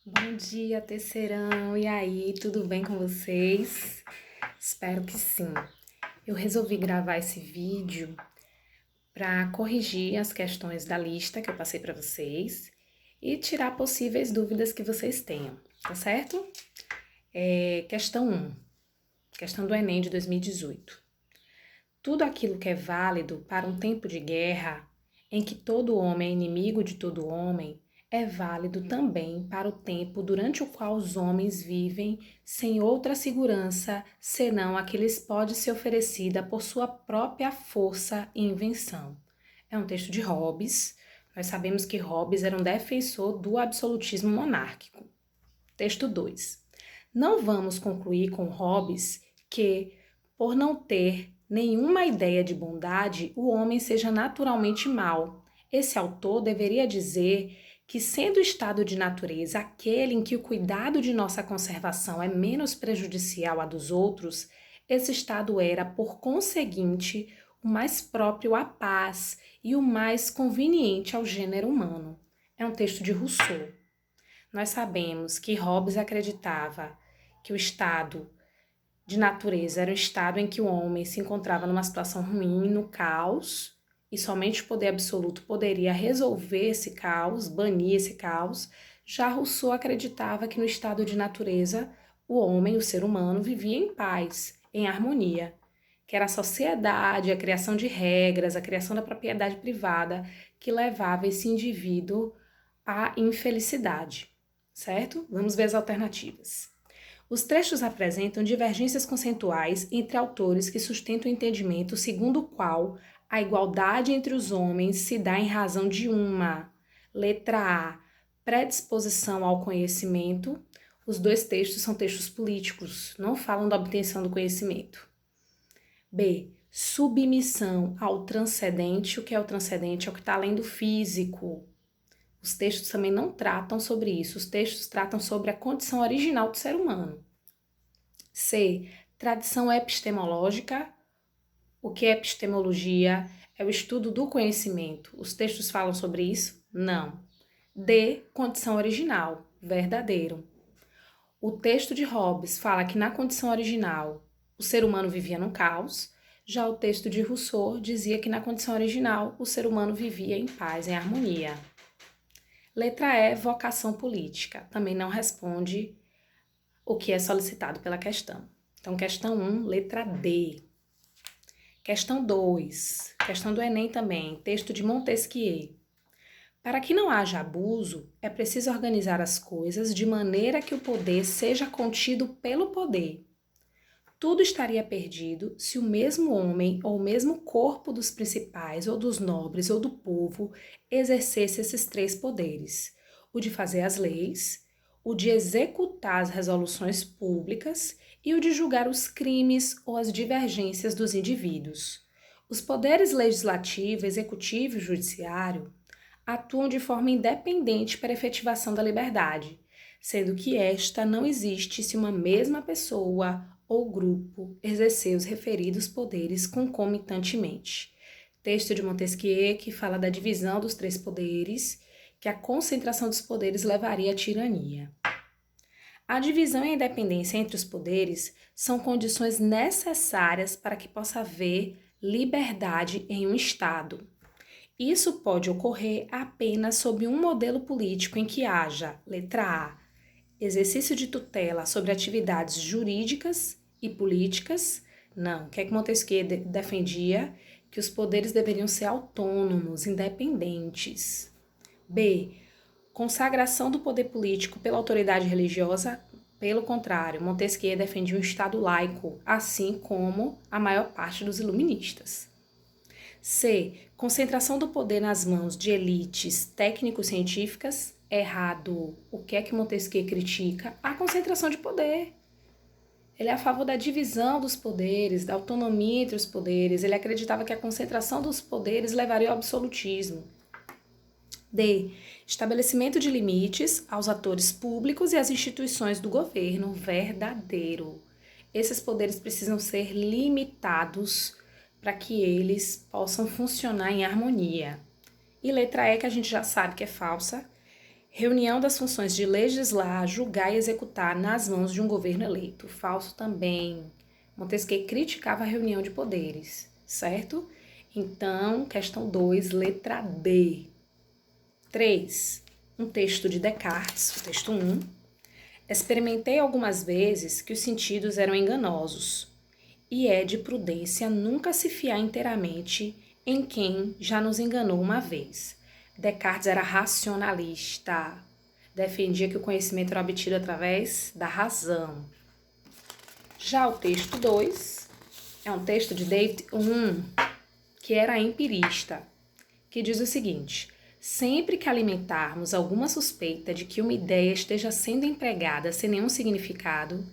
Bom dia, terceirão! E aí, tudo bem com vocês? Espero que sim. Eu resolvi gravar esse vídeo para corrigir as questões da lista que eu passei para vocês e tirar possíveis dúvidas que vocês tenham, tá certo? Questão 1, questão do Enem de 2018. Tudo aquilo que é válido para um tempo de guerra, em que todo homem é inimigo de todo homem, é válido também para o tempo durante o qual os homens vivem sem outra segurança senão a que lhes pode ser oferecida por sua própria força e invenção. É um texto de Hobbes. Nós sabemos que Hobbes era um defensor do absolutismo monárquico. Texto 2. Não vamos concluir com Hobbes que, por não ter nenhuma ideia de bondade, o homem seja naturalmente mau. Esse autor deveria dizer que, sendo o estado de natureza aquele em que o cuidado de nossa conservação é menos prejudicial à dos outros, esse estado era, por conseguinte, o mais próprio à paz e o mais conveniente ao gênero humano. É um texto de Rousseau. Nós sabemos que Hobbes acreditava que o estado de natureza era o estado em que o homem se encontrava numa situação ruim, no caos, e somente o poder absoluto poderia resolver esse caos, banir esse caos. Já Rousseau acreditava que no estado de natureza o homem, o ser humano, vivia em paz, em harmonia, que era a sociedade, a criação de regras, a criação da propriedade privada que levava esse indivíduo à infelicidade, certo? Vamos ver as alternativas. Os trechos apresentam divergências conceituais entre autores que sustentam o entendimento segundo o qual a igualdade entre os homens se dá em razão de uma, letra A, predisposição ao conhecimento. Os dois textos são textos políticos, não falam da obtenção do conhecimento. B, submissão ao transcendente. O que é o transcendente? É o que está além do físico. Os textos também não tratam sobre isso. Os textos tratam sobre a condição original do ser humano. C, tradição epistemológica. O que é epistemologia? É o estudo do conhecimento. Os textos falam sobre isso? Não. D, condição original, verdadeiro. O texto de Hobbes fala que na condição original o ser humano vivia no caos, já o texto de Rousseau dizia que na condição original o ser humano vivia em paz, em harmonia. Letra E, vocação política. Também não responde o que é solicitado pela questão. Então, questão 1, letra D. Questão 2, questão do Enem também, texto de Montesquieu. Para que não haja abuso, é preciso organizar as coisas de maneira que o poder seja contido pelo poder. Tudo estaria perdido se o mesmo homem ou o mesmo corpo dos principais ou dos nobres ou do povo exercesse esses três poderes: o de fazer as leis, o de executar as resoluções públicas e o de julgar os crimes ou as divergências dos indivíduos. Os poderes legislativo, executivo e judiciário atuam de forma independente para a efetivação da liberdade, sendo que esta não existe se uma mesma pessoa ou grupo exercer os referidos poderes concomitantemente. Texto de Montesquieu que fala da divisão dos três poderes, que a concentração dos poderes levaria à tirania. A divisão e a independência entre os poderes são condições necessárias para que possa haver liberdade em um Estado. Isso pode ocorrer apenas sob um modelo político em que haja, letra A, exercício de tutela sobre atividades jurídicas e políticas. Não, o que é que Montesquieu defendia? Que os poderes deveriam ser autônomos, independentes. B, consagração do poder político pela autoridade religiosa. Pelo contrário, Montesquieu defendia um Estado laico, assim como a maior parte dos iluministas. C, concentração do poder nas mãos de elites técnico-científicas. Errado. O que é que Montesquieu critica? A concentração de poder. Ele é a favor da divisão dos poderes, da autonomia entre os poderes. Ele acreditava que a concentração dos poderes levaria ao absolutismo. D, estabelecimento de limites aos atores públicos e às instituições do governo. Verdadeiro. Esses poderes precisam ser limitados para que eles possam funcionar em harmonia. E letra E, que a gente já sabe que é falsa, Reunião das funções de legislar, julgar e executar nas mãos de um governo eleito. Falso também. Montesquieu criticava a reunião de poderes, certo? Então, questão 2, letra D. 3. Um texto de Descartes, o texto 1. Experimentei algumas vezes que os sentidos eram enganosos, e é de prudência nunca se fiar inteiramente em quem já nos enganou uma vez. Descartes era racionalista, defendia que o conhecimento era obtido através da razão. Já o texto 2 é um texto de David Hume, que era empirista, que diz o seguinte: sempre que alimentarmos alguma suspeita de que uma ideia esteja sendo empregada sem nenhum significado,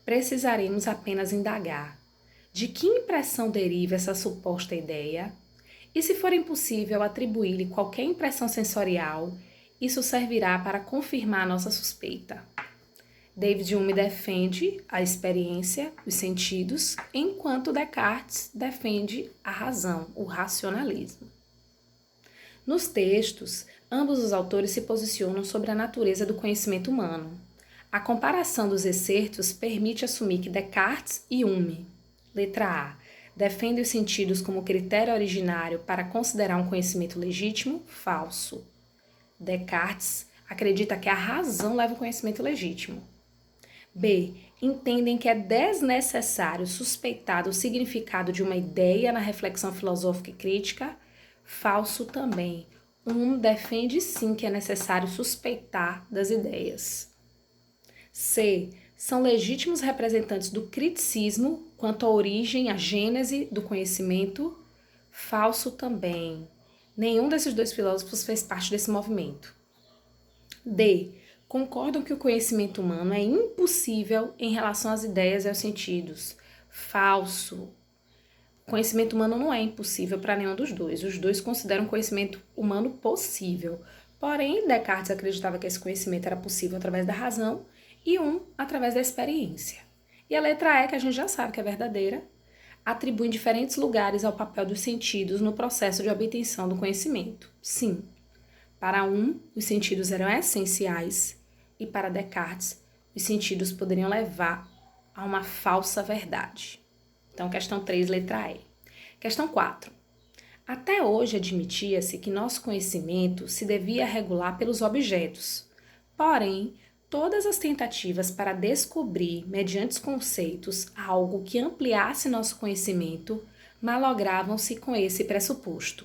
precisaremos apenas indagar de que impressão deriva essa suposta ideia, e se for impossível atribuir-lhe qualquer impressão sensorial, isso servirá para confirmar nossa suspeita. David Hume defende a experiência, os sentidos, enquanto Descartes defende a razão, o racionalismo. Nos textos, ambos os autores se posicionam sobre a natureza do conhecimento humano. A comparação dos excertos permite assumir que Descartes e Hume, letra A, defendem os sentidos como critério originário para considerar um conhecimento legítimo, falso. Descartes acredita que a razão leva o conhecimento legítimo. B. Entendem que é desnecessário suspeitar do significado de uma ideia na reflexão filosófica e crítica, falso também. Defende sim que é necessário suspeitar das ideias. C. São legítimos representantes do criticismo quanto à origem, à gênese do conhecimento, falso também. Nenhum desses dois filósofos fez parte desse movimento. D. Concordam que o conhecimento humano é impossível em relação às ideias e aos sentidos. Falso. O conhecimento humano não é impossível para nenhum dos dois. Os dois consideram o conhecimento humano possível. Porém, Descartes acreditava que esse conhecimento era possível através da razão e através da experiência. E a letra E, que a gente já sabe que é verdadeira, atribui diferentes lugares ao papel dos sentidos no processo de obtenção do conhecimento. Sim. Para os sentidos eram essenciais e para Descartes, os sentidos poderiam levar a uma falsa verdade. Então, questão 3, letra E. Questão 4. Até hoje admitia-se que nosso conhecimento se devia regular pelos objetos. Porém, todas as tentativas para descobrir, mediante os conceitos, algo que ampliasse nosso conhecimento, malogravam-se com esse pressuposto.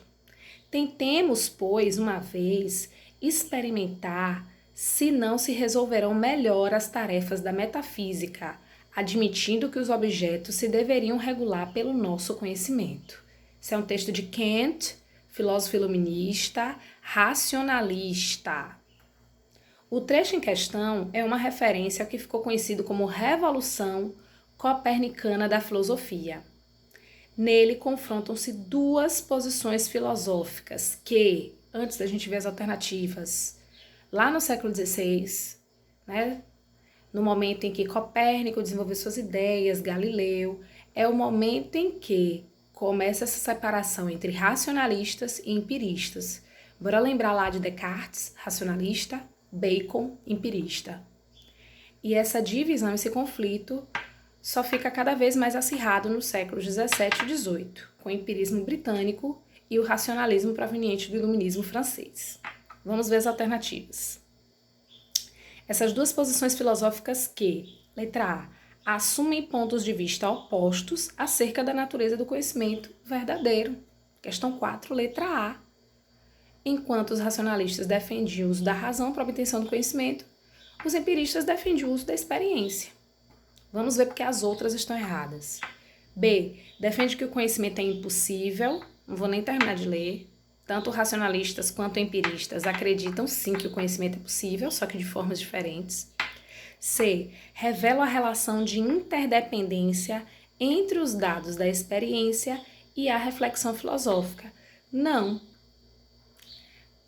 Tentemos, pois, uma vez, experimentar se não se resolverão melhor as tarefas da metafísica, admitindo que os objetos se deveriam regular pelo nosso conhecimento. Esse é um texto de Kant, filósofo iluminista, racionalista. O trecho em questão é uma referência ao que ficou conhecido como Revolução Copernicana da Filosofia. Nele confrontam-se duas posições filosóficas que, antes da gente ver as alternativas, lá no século XVI, no momento em que Copérnico desenvolveu suas ideias, Galileu, é o momento em que começa essa separação entre racionalistas e empiristas. Bora lembrar lá de Descartes, racionalista, Bacon, empirista. E essa divisão, esse conflito, só fica cada vez mais acirrado nos séculos XVII e XVIII, com o empirismo britânico e o racionalismo proveniente do iluminismo francês. Vamos ver as alternativas. Essas duas posições filosóficas que, letra A, assumem pontos de vista opostos acerca da natureza do conhecimento verdadeiro. Questão 4, letra A. Enquanto os racionalistas defendiam o uso da razão para a obtenção do conhecimento, os empiristas defendiam o uso da experiência. Vamos ver porque as outras estão erradas. B. Defende que o conhecimento é impossível. Não vou nem terminar de ler. Tanto racionalistas quanto empiristas acreditam sim que o conhecimento é possível, só que de formas diferentes. C. Revela a relação de interdependência entre os dados da experiência e a reflexão filosófica. Não.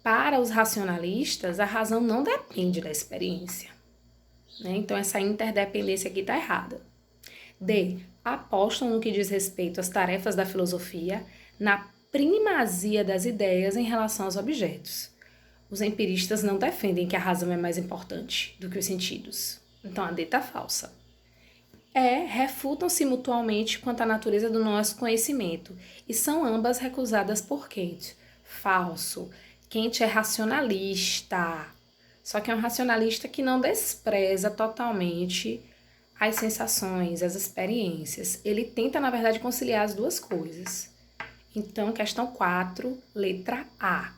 Para os racionalistas, a razão não depende da experiência. Então, essa interdependência aqui está errada. D. Apostam no que diz respeito às tarefas da filosofia na primazia das ideias em relação aos objetos. Os empiristas não defendem que a razão é mais importante do que os sentidos. Então a D está falsa. Refutam-se mutuamente quanto à natureza do nosso conhecimento e são ambas recusadas por Kant. Falso. Kant é racionalista. Só que é um racionalista que não despreza totalmente as sensações, as experiências. Ele tenta, na verdade, conciliar as duas coisas. Então, questão 4, letra A.